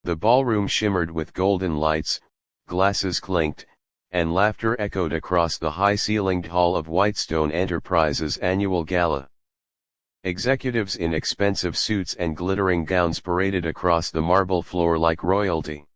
The ballroom shimmered with golden lights, glasses clinked, and laughter echoed across the high-ceilinged hall of Whitestone Enterprises' annual gala. Executives in expensive suits and glittering gowns paraded across the marble floor like royalty.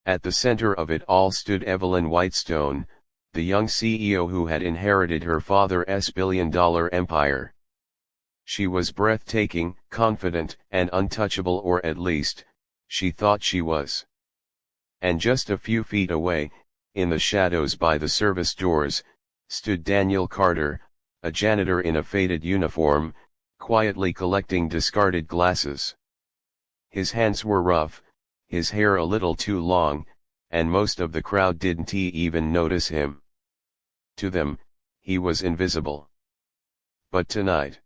At the center of it all stood Evelyn Whitestone, the young CEO who had inherited her father's billion-dollar empire. She was breathtaking, confident, and untouchable, or at least, she thought she was. And just a few feet away, in the shadows by the service doors, stood Daniel Carter, a janitor in a faded uniform, quietly collecting discarded glasses. His hands were rough, his hair a little too long, and most of the crowd didn't even notice him. To them, he was invisible. But tonight,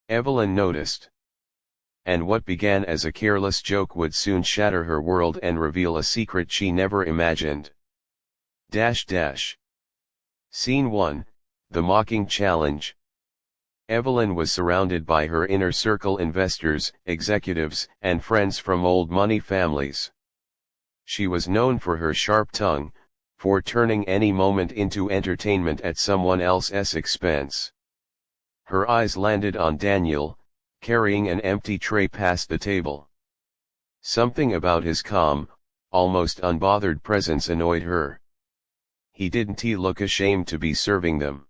Evelyn noticed. And what began as a careless joke would soon shatter her world and reveal a secret she never imagined. Scene 1, The Mocking Challenge. Evelyn was surrounded by her inner circle: investors, executives, and friends from old money families. She was known for her sharp tongue, for turning any moment into entertainment at someone else's expense. Her eyes landed on Daniel, carrying an empty tray past the table. Something about his calm, almost unbothered presence annoyed her. He didn't look ashamed to be serving them.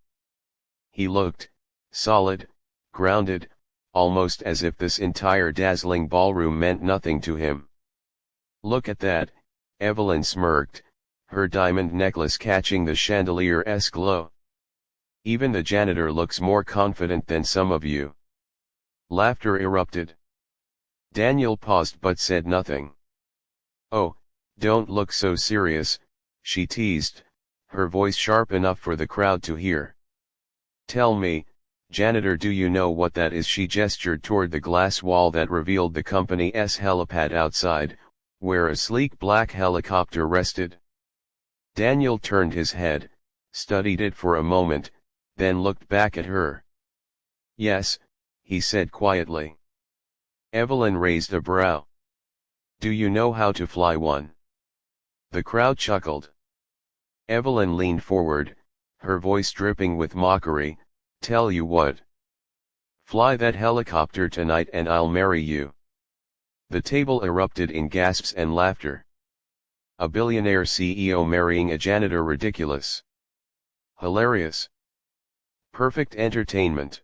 He looked solid, grounded, almost as if this entire dazzling ballroom meant nothing to him. "Look at that," Evelyn smirked, her diamond necklace catching the chandelier's glow. "Even the janitor looks more confident than some of you." Laughter erupted. Daniel paused but said nothing. "Oh, don't look so serious," she teased, her voice sharp enough for the crowd to hear. "Tell me, janitor, do you know what that is?" She gestured toward the glass wall that revealed the company's helipad outside, where a sleek black helicopter rested. Daniel turned his head, studied it for a moment, then looked back at her. "Yes," he said quietly. Evelyn raised a brow. "Do you know how to fly one?" The crowd chuckled. Evelyn leaned forward, her voice dripping with mockery. "Tell you what. Fly that helicopter tonight and I'll marry you." The table erupted in gasps and laughter. A billionaire CEO marrying a janitor? Ridiculous. Hilarious. Perfect entertainment.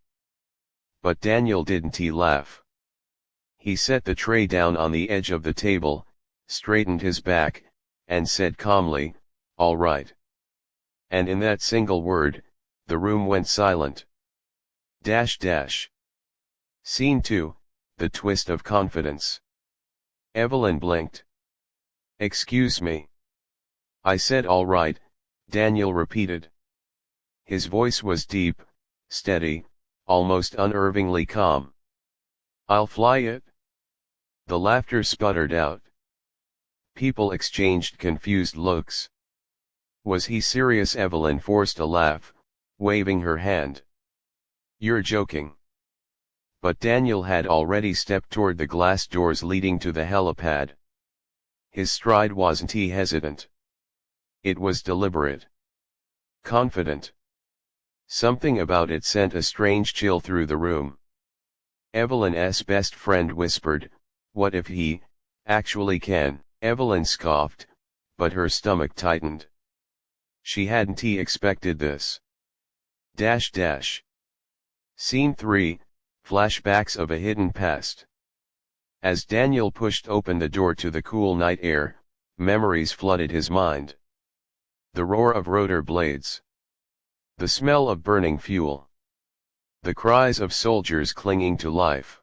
But Daniel didn't laugh. He set the tray down on the edge of the table, straightened his back, and said calmly, "All right." And in that single word, the room went silent. Scene 2, The Twist of Confidence. Evelyn blinked. "Excuse me." "I said all right," Daniel repeated. His voice was deep, steady, almost unnervingly calm. "I'll fly it." The laughter sputtered out. People exchanged confused looks. Was he serious? Evelyn forced a laugh, waving her hand. "You're joking." But Daniel had already stepped toward the glass doors leading to the helipad. His stride wasn't hesitant. It was deliberate. Confident. Something about it sent a strange chill through the room. Evelyn's best friend whispered, "What if he actually can?" Evelyn scoffed, but her stomach tightened. She hadn't expected this. Scene 3, Flashbacks of a Hidden Past. As Daniel pushed open the door to the cool night air, memories flooded his mind. The roar of rotor blades. The smell of burning fuel. The cries of soldiers clinging to life.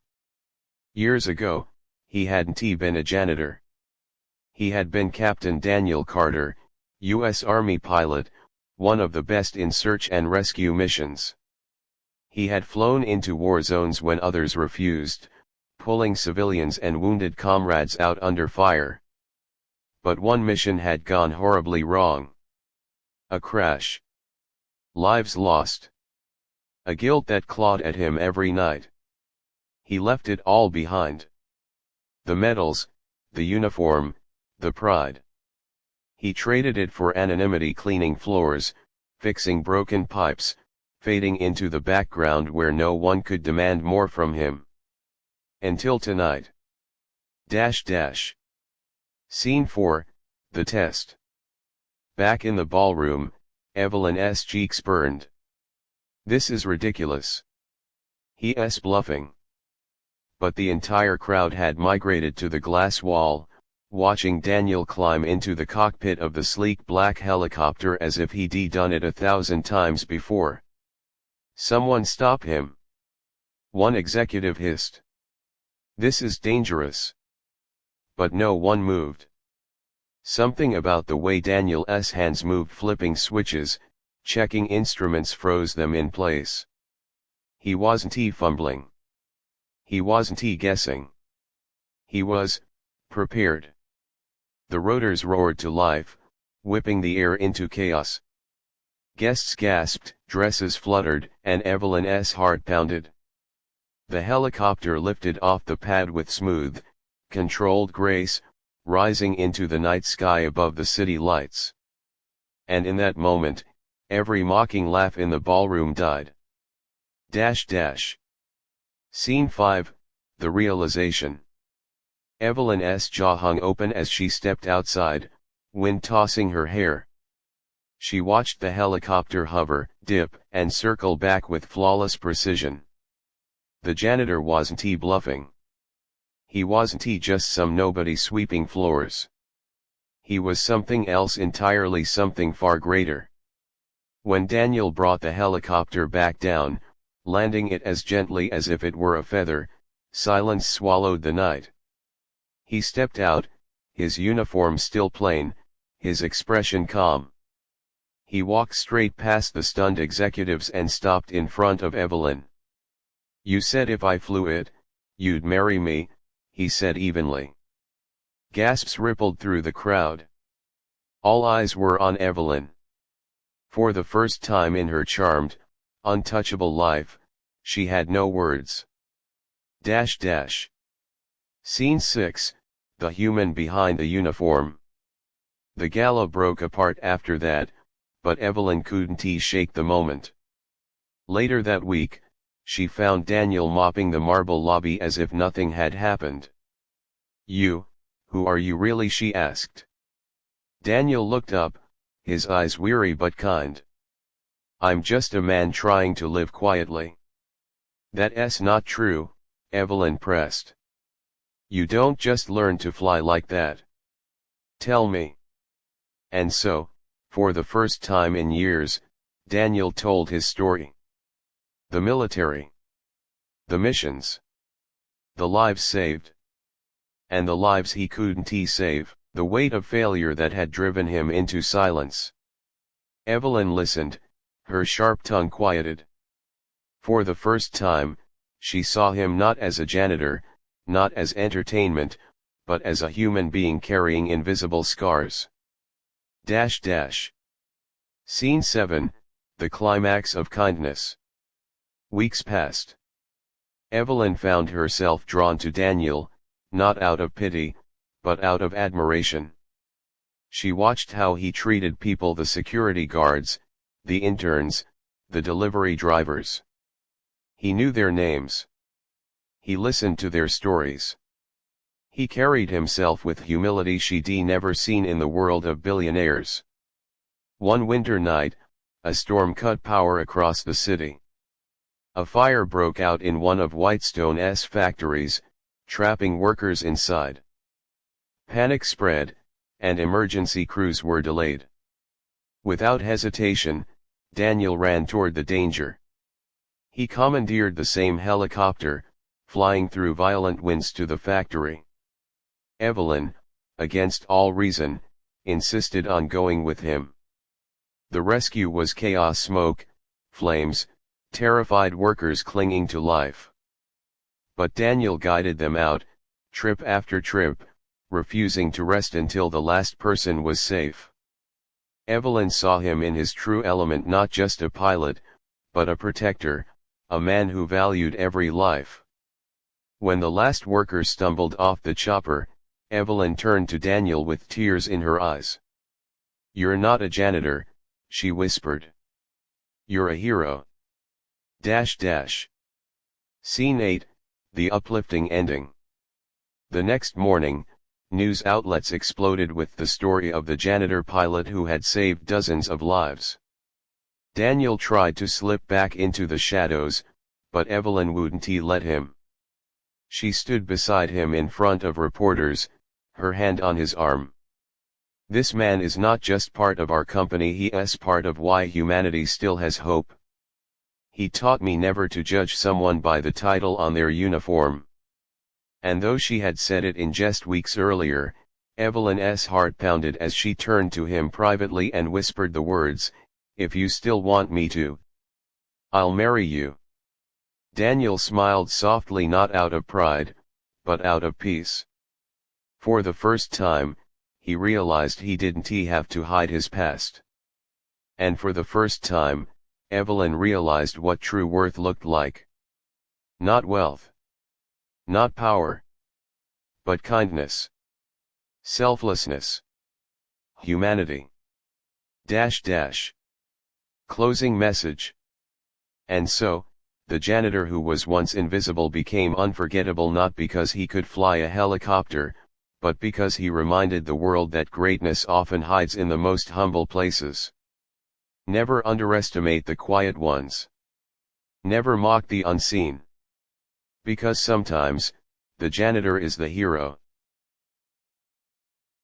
Years ago, he hadn't been a janitor. He had been Captain Daniel Carter, U.S. Army pilot, one of the best in search and rescue missions. He had flown into war zones when others refused, pulling civilians and wounded comrades out under fire. But one mission had gone horribly wrong. A crash. Lives lost. A guilt that clawed at him every night. He left it all behind. The medals, the uniform, the pride. He traded it for anonymity, cleaning floors, fixing broken pipes, fading into the background where no one could demand more from him. Until tonight. Scene 4, The Test. Back in the ballroom, Evelyn's cheeks burned. This is ridiculous. He's bluffing. But the entire crowd had migrated to the glass wall, watching Daniel climb into the cockpit of the sleek black helicopter as if he'd done it 1,000 times before. Someone stop him. One executive hissed. This is dangerous. But no one moved. Something about the way Daniel's hands moved, flipping switches, checking instruments, froze them in place. He wasn't fumbling. He wasn't guessing. He was prepared. The rotors roared to life, whipping the air into chaos. Guests gasped, dresses fluttered, and Evelyn's heart pounded. The helicopter lifted off the pad with smooth, controlled grace, rising into the night sky above the city lights. And in that moment, every mocking laugh in the ballroom died. Scene 5, The Realization. Evelyn's jaw hung open as she stepped outside, wind tossing her hair. She watched the helicopter hover, dip, and circle back with flawless precision. The janitor wasn't bluffing. He wasn't just some nobody sweeping floors. He was something else entirely, something far greater. When Daniel brought the helicopter back down, landing it as gently as if it were a feather, silence swallowed the night. He stepped out, his uniform still plain, his expression calm. He walked straight past the stunned executives and stopped in front of Evelyn. You said if I flew it, you'd marry me, he said evenly. Gasps rippled through the crowd. All eyes were on Evelyn. For the first time in her charmed, untouchable life, she had no words. Scene 6, The Human Behind the Uniform. The gala broke apart after that, but Evelyn couldn't shake the moment. Later that week, she found Daniel mopping the marble lobby as if nothing had happened. Who are you really? She asked. Daniel looked up, his eyes weary but kind. I'm just a man trying to live quietly. That's not true, Evelyn pressed. You don't just learn to fly like that. Tell me. And so, for the first time in years, Daniel told his story. The military. The missions. The lives saved. And the lives he couldn't save, the weight of failure that had driven him into silence. Evelyn listened, her sharp tongue quieted. For the first time, she saw him not as a janitor, not as entertainment, but as a human being carrying invisible scars. Scene 7, The Climax of Kindness. Weeks passed. Evelyn found herself drawn to Daniel, not out of pity, but out of admiration. She watched how he treated people, the security guards, the interns, the delivery drivers. He knew their names. He listened to their stories. He carried himself with humility she'd never seen in the world of billionaires. One winter night, a storm cut power across the city. A fire broke out in one of Whitestone's factories, trapping workers inside. Panic spread, and emergency crews were delayed. Without hesitation, Daniel ran toward the danger. He commandeered the same helicopter, flying through violent winds to the factory. Evelyn, against all reason, insisted on going with him. The rescue was chaos, smoke, flames, terrified workers clinging to life. But Daniel guided them out, trip after trip, refusing to rest until the last person was safe. Evelyn saw him in his true element, not just a pilot, but a protector, a man who valued every life. When the last worker stumbled off the chopper, Evelyn turned to Daniel with tears in her eyes. "You're not a janitor," she whispered. "You're a hero." Scene 8, the uplifting ending. The next morning, news outlets exploded with the story of the janitor pilot who had saved dozens of lives. Daniel tried to slip back into the shadows, but Evelyn wouldn't let him. She stood beside him in front of reporters, her hand on his arm. "This man is not just part of our company, he's part of why humanity still has hope. He taught me never to judge someone by the title on their uniform." And though she had said it in jest weeks earlier, Evelyn's heart pounded as she turned to him privately and whispered the words, "If you still want me to, I'll marry you." Daniel smiled softly, not out of pride, but out of peace. For the first time, he realized he didn't have to hide his past. And for the first time, Evelyn realized what true worth looked like. Not wealth. Not power. But kindness. Selflessness. Humanity. Closing message. And so, the janitor who was once invisible became unforgettable, not because he could fly a helicopter, but because he reminded the world that greatness often hides in the most humble places. Never underestimate the quiet ones. Never mock the unseen. Because sometimes, the janitor is the hero.